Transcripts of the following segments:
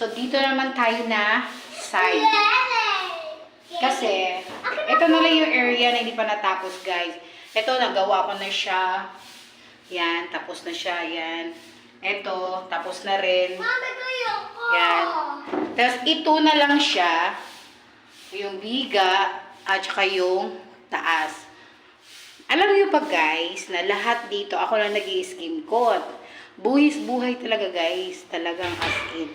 So, dito naman tayo na side. Kasi, ito na lang yung area na hindi pa natapos, guys. Ito, nagawa ko na siya. Yan, tapos na siya. Yan. Ito, tapos na rin. Yan. Tapos, ito na lang siya. Yung biga, at saka yung taas. Alam niyo pa, guys, na lahat dito, ako lang nag-i-skim coat. Buhay talaga, guys. Talagang as in.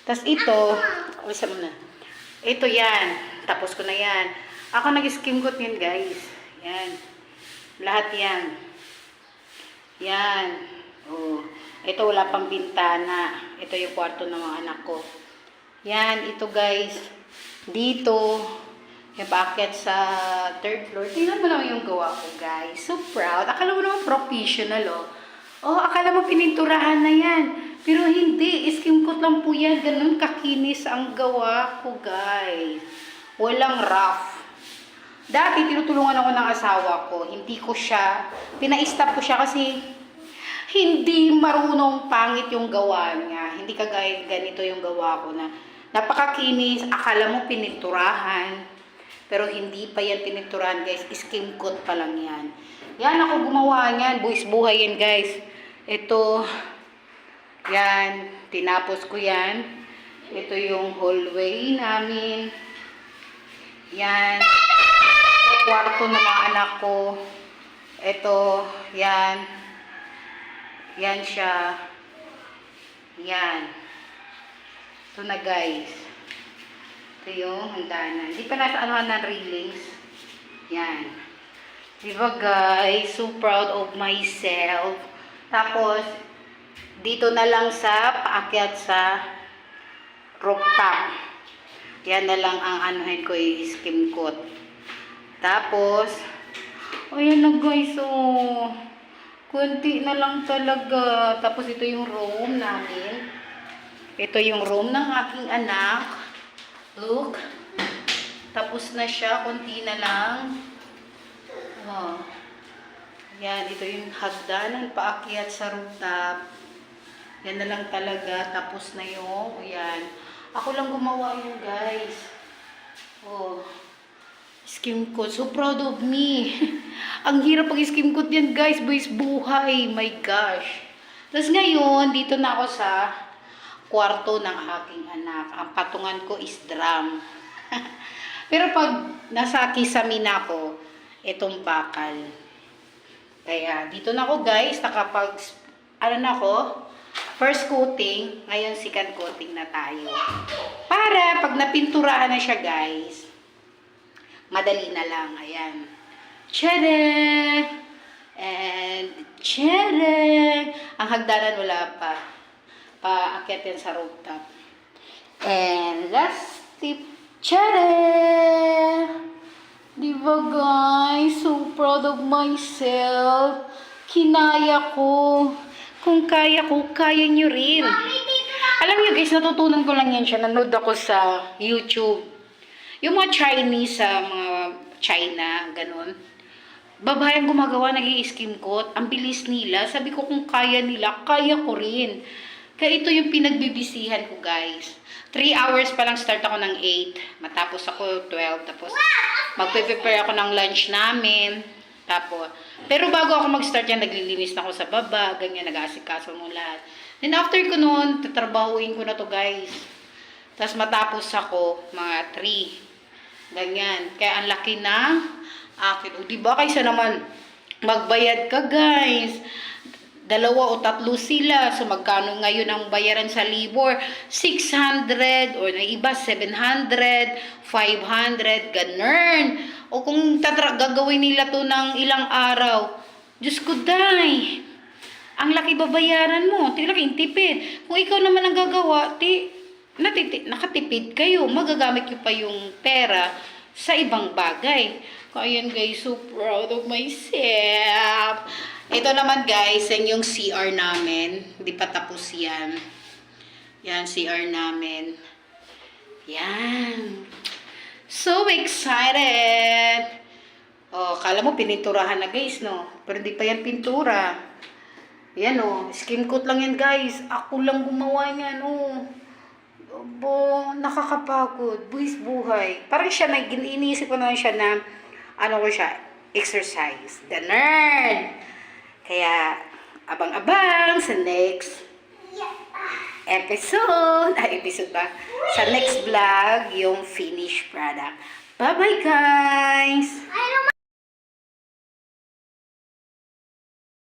Tapos ito, alisa mo na. Ito yan. Tapos ko na yan. Ako nag-skim coat yan, guys. Yan. Lahat yan. Yan. Oh. Ito wala pang bintana. Ito yung kwarto ng mga anak ko. Yan. Ito, guys. Dito. Yung paakyat sa third floor. Tingnan mo naman yung gawa ko, guys. So proud. Akala mo naman professional, oh. Oh, akala mo pininturahan na yan. Pero hindi. Skim coat lang po yan. Ganun kakinis ang gawa ko, guys. Walang rough. Dati, tinutulungan ako ng asawa ko. Hindi ko siya, pina-stop ko siya kasi hindi marunong pangit yung gawa niya. Hindi kagaya ganito yung gawa ko na napakakinis. Akala mo pininturahan. Pero hindi pa yan pininturahan, guys. Skim coat pa lang yan. Yan, ako gumawa niyan. Buwis buhay yan, guys. Ito, yan. Tinapos ko yan. Ito yung hallway namin. Yan. Ito, kwarto ng mga anak ko. Ito, yan. Yan siya. Yan. Ito na, guys. Ito yung hangganan. Hindi pa nasa anuhan ng railings. Yan. Diba, guys? So proud of myself. Tapos, dito na lang sa paakyat sa rooftop. Yan na lang ang anuhin ko yung skim coat. Tapos, ayan na, guys, oh. Kunti na lang talaga. Tapos, ito yung room namin. Ito yung room ng aking anak. Look. Tapos na siya. Kunti na lang. Oh. Yan. Ito yung hagdanan paakyat sa rooftop. Yan na lang talaga. Tapos na yung. Yan. Ako lang gumawa yun, guys. Oh. Skim coat. So proud of me. Ang hirap pag skim coat yan, guys. Buwis buhay. My gosh. Tapos ngayon, dito na ako sa kwarto ng aking anak. Ang patungan ko is drum. Pero pag nasa kisame na ako, itong bakal. Kaya, dito na ako, guys. Nakapag, ano na ako, first coating. Ngayon, second coating na tayo. Para, pag napinturahan na siya, guys, madali na lang. Ayan. Tchadang! And, tchadang! Ang hagdanan wala pa. Paakyat yan sa rooftop. And, last tip. Tchadang! Diba, guys? So proud of myself. Kinaya ko. Kung kaya ko, kaya nyo rin. Alam nyo, guys, natutunan ko lang yan siya. Nanood ako sa YouTube. Yung mga Chinese, mga China, ganun. Babayang gumagawa, nag-i-skim coat. Ang bilis nila. Sabi ko, kung kaya nila, kaya ko rin. Kaya ito yung pinagbibisihan ko, guys. 3 hours pa lang start ako ng 8. Matapos ako 12. Tapos, magpe-prepare ako ng lunch namin. Tapos, pero bago ako mag-start yan, naglilinis na ako sa baba. Ganyan, nag-aasikaso mo lahat. Then, after ko noon, tatrabahuin ko na to, guys. Tapos, matapos ako, mga 3. Ganyan. Kaya, ang laki na akin. O, diba, kaysa naman, magbayad ka, guys. 2 o 3 sila. So, magkano ngayon ang bayaran sa labor? 600 or na iba 700, 500, ganun. O kung gagawin nila to ng ilang araw, Diyos ko, day. Ang laki babayaran mo. Tilaking tipid. Kung ikaw naman ang gagawa, nakatipid kayo. Magagamit nyo pa yung pera sa ibang bagay. Kaya yan, guys, so proud of myself. Ito naman, guys, yan yung CR namin. Hindi pa tapos yan. Yan, CR namin. Yan. So excited! Oh, kala mo pininturahan na, guys, no? Pero hindi pa yan pintura. Yan, oh. Skim coat lang yan, guys. Ako lang gumawa niyan, oh. Bo, nakakapagod. Buwis buhay. Parang siya, iniisip ko na lang siya na, ano ko siya, exercise. Ganun. Kaya, abang-abang sa next episode ba? Sa next vlog, yung finished product. Bye-bye, guys!